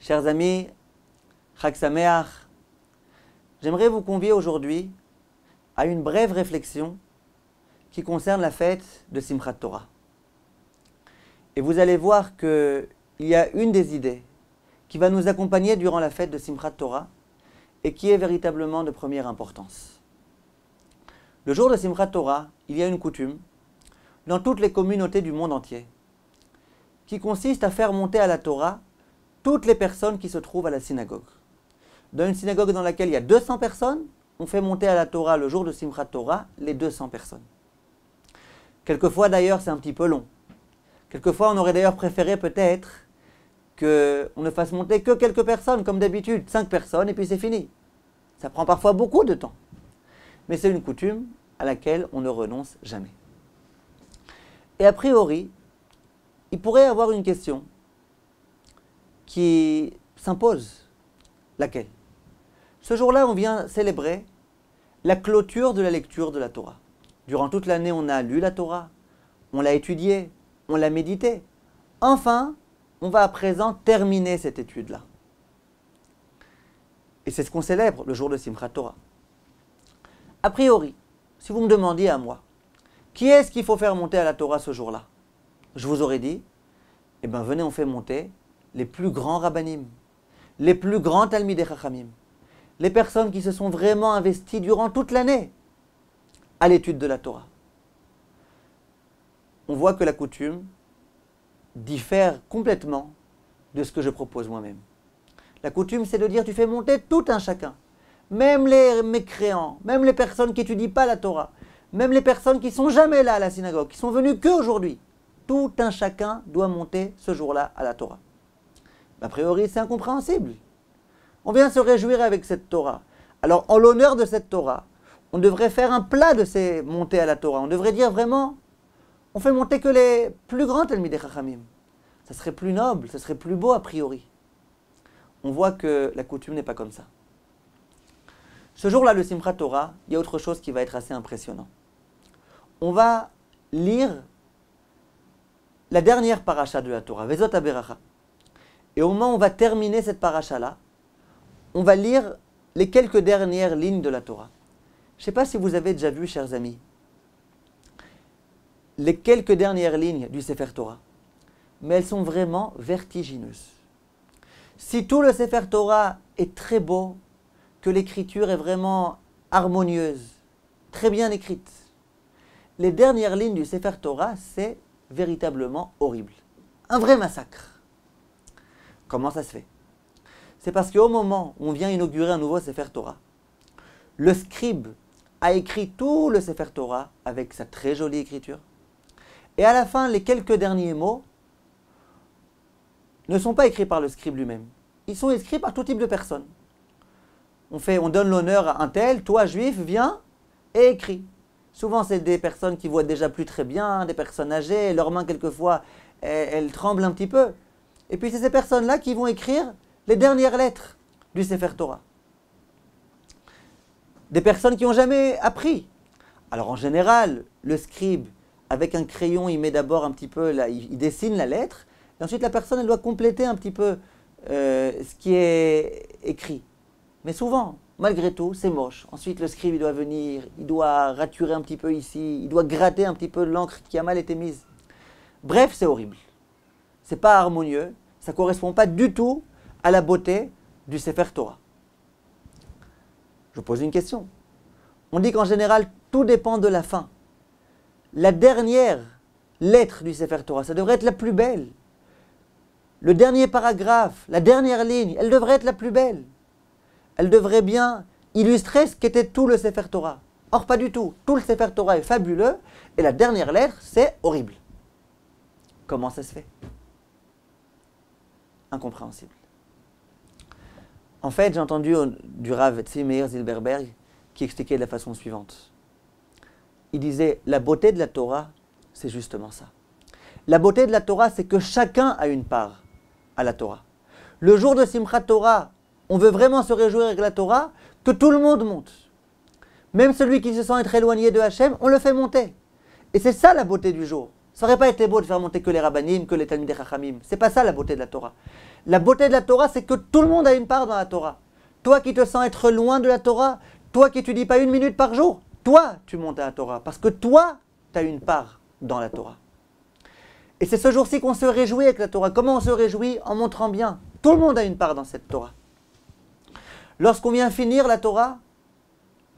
Chers amis, Chag Sameach, j'aimerais vous convier aujourd'hui à une brève réflexion qui concerne la fête de Simchat Torah. Et vous allez voir qu'il y a une des idées qui va nous accompagner durant la fête de Simchat Torah et qui est véritablement de première importance. Le jour de Simchat Torah, il y a une coutume dans toutes les communautés du monde entier qui consiste à faire monter à la Torah toutes les personnes qui se trouvent à la synagogue. Dans une synagogue dans laquelle il y a 200 personnes, on fait monter à la Torah le jour de Simchat Torah les 200 personnes. Quelquefois d'ailleurs c'est un petit peu long. Quelquefois on aurait d'ailleurs préféré peut-être qu'on ne fasse monter que quelques personnes comme d'habitude, 5 personnes et puis c'est fini. Ça prend parfois beaucoup de temps. Mais c'est une coutume à laquelle on ne renonce jamais. Et a priori, il pourrait y avoir une question qui s'impose. Laquelle? Ce jour-là, on vient célébrer la clôture de la lecture de la Torah. Durant toute l'année, on a lu la Torah, on l'a étudiée, on l'a méditée. Enfin, on va à présent terminer cette étude-là. Et c'est ce qu'on célèbre le jour de Simchat Torah. A priori, si vous me demandiez à moi, qui est-ce qu'il faut faire monter à la Torah ce jour-là? Je vous aurais dit, eh bien venez, on fait monter les plus grands rabbanim, les plus grands talmidei chachamim, les personnes qui se sont vraiment investies durant toute l'année à l'étude de la Torah. On voit que la coutume diffère complètement de ce que je propose moi-même. La coutume, c'est de dire, tu fais monter tout un chacun, même les mécréants, même les personnes qui n'étudient pas la Torah, même les personnes qui ne sont jamais là à la synagogue, qui sont venues qu'aujourd'hui. Tout un chacun doit monter ce jour-là à la Torah. A priori, c'est incompréhensible. On vient se réjouir avec cette Torah. Alors, en l'honneur de cette Torah, on devrait faire un plat de ces montées à la Torah. On devrait dire vraiment, on fait monter que les plus grands talmidei chachamim. Ça serait plus noble, ça serait plus beau a priori. On voit que la coutume n'est pas comme ça. Ce jour-là, le Simchat Torah, il y a autre chose qui va être assez impressionnant. On va lire la dernière paracha de la Torah, Vezot HaBeracha. Et au moment où on va terminer cette paracha-là, on va lire les quelques dernières lignes de la Torah. Je ne sais pas si vous avez déjà vu, chers amis, les quelques dernières lignes du Sefer Torah, mais elles sont vraiment vertigineuses. Si tout le Sefer Torah est très beau, que l'écriture est vraiment harmonieuse, très bien écrite, les dernières lignes du Sefer Torah, c'est véritablement horrible. Un vrai massacre. Comment ça se fait? C'est parce qu'au moment où on vient inaugurer un nouveau Sefer Torah, le scribe a écrit tout le Sefer Torah avec sa très jolie écriture. Et à la fin, les quelques derniers mots ne sont pas écrits par le scribe lui-même. Ils sont écrits par tout type de personnes. On donne l'honneur à un tel, toi juif, viens et écris. Souvent, c'est des personnes qui voient déjà plus très bien, des personnes âgées, leurs mains quelquefois, elles tremblent un petit peu. Et puis c'est ces personnes-là qui vont écrire les dernières lettres du Sefer Torah. Des personnes qui n'ont jamais appris. Alors en général, le scribe, avec un crayon, il met d'abord un petit peu, là, il dessine la lettre, et ensuite la personne, elle doit compléter un petit peu ce qui est écrit. Mais souvent, malgré tout, c'est moche. Ensuite, le scribe, il doit venir, il doit raturer un petit peu ici, il doit gratter un petit peu l'encre qui a mal été mise. Bref, c'est horrible. C'est pas harmonieux, ça ne correspond pas du tout à la beauté du Sefer Torah. Je pose une question. On dit qu'en général, tout dépend de la fin. La dernière lettre du Sefer Torah, ça devrait être la plus belle. Le dernier paragraphe, la dernière ligne, elle devrait être la plus belle. Elle devrait bien illustrer ce qu'était tout le Sefer Torah. Or, pas du tout. Tout le Sefer Torah est fabuleux et la dernière lettre, c'est horrible. Comment ça se fait? Incompréhensible. En fait, j'ai entendu du Rav Tzvi Meir Zilberberg qui expliquait de la façon suivante. Il disait, la beauté de la Torah, c'est justement ça. La beauté de la Torah, c'est que chacun a une part à la Torah. Le jour de Simchat Torah, on veut vraiment se réjouir avec la Torah, que tout le monde monte. Même celui qui se sent être éloigné de Hachem, on le fait monter. Et c'est ça la beauté du jour. Ça n'aurait pas été beau de faire monter que les rabbanim, que les talmidei chachamim. C'est pas ça la beauté de la Torah. La beauté de la Torah, c'est que tout le monde a une part dans la Torah. Toi qui te sens être loin de la Torah, toi qui étudies pas 1 minute par jour, toi, tu montes à la Torah. Parce que toi, tu as une part dans la Torah. Et c'est ce jour-ci qu'on se réjouit avec la Torah. Comment on se réjouit? En montrant bien. Tout le monde a une part dans cette Torah. Lorsqu'on vient finir la Torah,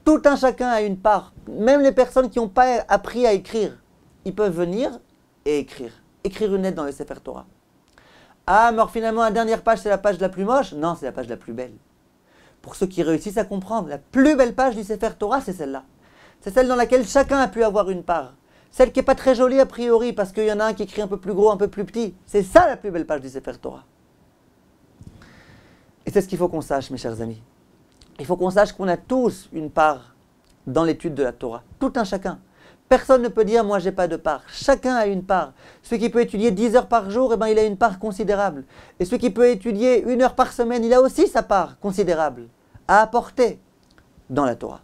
tout un chacun a une part. Même les personnes qui n'ont pas appris à écrire, ils peuvent venir et écrire. Écrire une lettre dans le Sefer Torah. Ah, mais alors finalement, la dernière page, c'est la page la plus moche? Non, c'est la page la plus belle. Pour ceux qui réussissent à comprendre, la plus belle page du Sefer Torah, c'est celle-là. C'est celle dans laquelle chacun a pu avoir une part. Celle qui n'est pas très jolie a priori, parce qu'il y en a un qui écrit un peu plus gros, un peu plus petit. C'est ça la plus belle page du Sefer Torah. Et c'est ce qu'il faut qu'on sache, mes chers amis. Il faut qu'on sache qu'on a tous une part dans l'étude de la Torah. Tout un chacun. Personne ne peut dire « moi j'ai pas de part ». Chacun a une part. Celui qui peut étudier 10 heures par jour, eh ben, il a une part considérable. Et celui qui peut étudier 1 heure par semaine, il a aussi sa part considérable à apporter dans la Torah.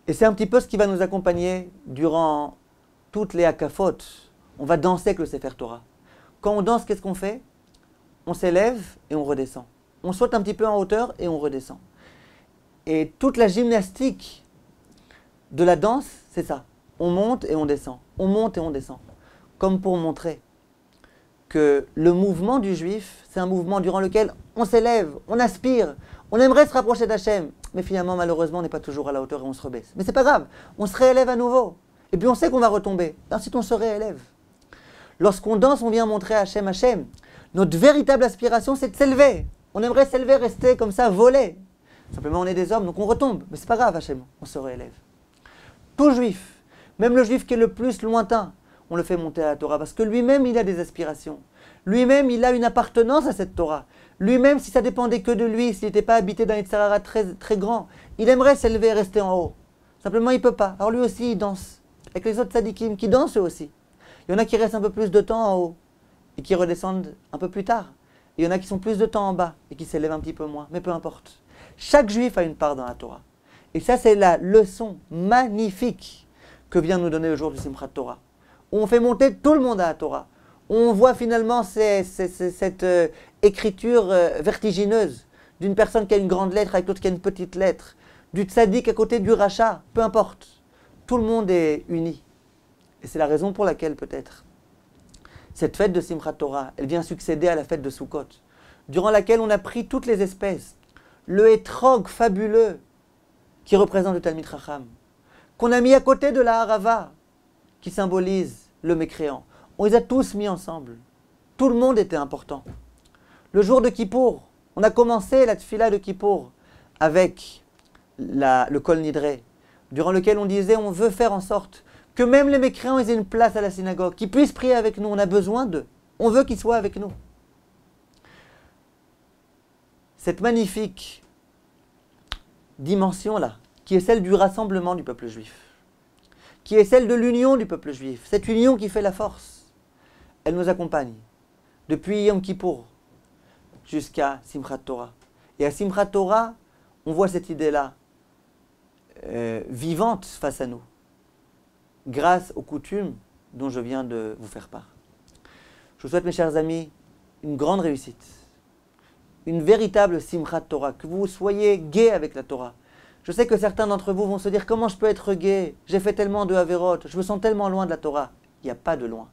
Et c'est un petit peu ce qui va nous accompagner durant toutes les hakafot. On va danser avec le Sefer Torah. Quand on danse, qu'est-ce qu'on fait? On s'élève et on redescend. On saute un petit peu en hauteur et on redescend. Et toute la gymnastique de la danse, c'est ça. On monte et on descend. On monte et on descend. Comme pour montrer que le mouvement du juif, c'est un mouvement durant lequel on s'élève, on aspire, on aimerait se rapprocher d'Hachem. Mais finalement, malheureusement, on n'est pas toujours à la hauteur et on se rebaisse. Mais c'est pas grave, on se réélève à nouveau. Et puis on sait qu'on va retomber. Ensuite, on se réélève. Lorsqu'on danse, on vient montrer à Hachem, Hachem. Notre véritable aspiration, c'est de s'élever. On aimerait s'élever, rester comme ça, voler. Simplement, on est des hommes, donc on retombe. Mais c'est pas grave, Hachem, on se réélève. Tout juif, même le juif qui est le plus lointain, on le fait monter à la Torah. Parce que lui-même, il a des aspirations. Lui-même, il a une appartenance à cette Torah. Lui-même, si ça dépendait que de lui, s'il n'était pas habité dans les tsarara très, très grands, il aimerait s'élever et rester en haut. Simplement, il ne peut pas. Alors lui aussi, il danse. Avec les autres tzadikim qui dansent eux aussi. Il y en a qui restent un peu plus de temps en haut et qui redescendent un peu plus tard. Il y en a qui sont plus de temps en bas et qui s'élèvent un petit peu moins. Mais peu importe. Chaque juif a une part dans la Torah. Et ça, c'est la leçon magnifique que vient nous donner le jour du Simchat Torah. Où on fait monter tout le monde à la Torah. Où on voit finalement cette écriture vertigineuse d'une personne qui a une grande lettre avec l'autre qui a une petite lettre, du tzaddik à côté du rachat, peu importe. Tout le monde est uni. Et c'est la raison pour laquelle peut-être cette fête de Simchat Torah, elle vient succéder à la fête de Sukkot, durant laquelle on a pris toutes les espèces, le hétrog fabuleux qui représente le Talmid Chacham, qu'on a mis à côté de la Harava, qui symbolise le mécréant. On les a tous mis ensemble. Tout le monde était important. Le jour de Kippour, on a commencé la tfila de Kippour avec le Kol Nidré, durant lequel on disait on veut faire en sorte que même les mécréants aient une place à la synagogue, qu'ils puissent prier avec nous. On a besoin d'eux. On veut qu'ils soient avec nous. Cette magnifique dimension-là, qui est celle du rassemblement du peuple juif, qui est celle de l'union du peuple juif, cette union qui fait la force, elle nous accompagne depuis Yom Kippour jusqu'à Simchat Torah. Et à Simchat Torah, on voit cette idée-là vivante face à nous, grâce aux coutumes dont je viens de vous faire part. Je vous souhaite, mes chers amis, une grande réussite, une véritable Simchat Torah, que vous soyez gais avec la Torah. Je sais que certains d'entre vous vont se dire « Comment je peux être gai? J'ai fait tellement de Haverot, je me sens tellement loin de la Torah. » Il n'y a pas de loin.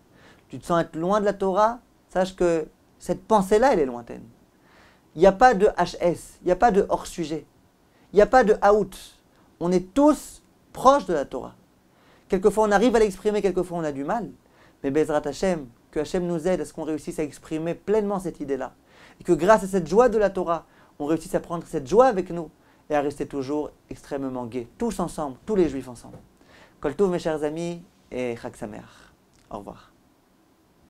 Tu te sens être loin de la Torah, sache que cette pensée-là, elle est lointaine. Il n'y a pas de HS, il n'y a pas de hors-sujet, il n'y a pas de out. On est tous proches de la Torah. Quelquefois, on arrive à l'exprimer, quelquefois, on a du mal. Mais Bezrat Hashem, que Hashem nous aide à ce qu'on réussisse à exprimer pleinement cette idée-là. Et que grâce à cette joie de la Torah, on réussisse à prendre cette joie avec nous et à rester toujours extrêmement gais. Tous ensemble, tous les juifs ensemble. Kol Tov, mes chers amis, et Chag Sameach. Au revoir.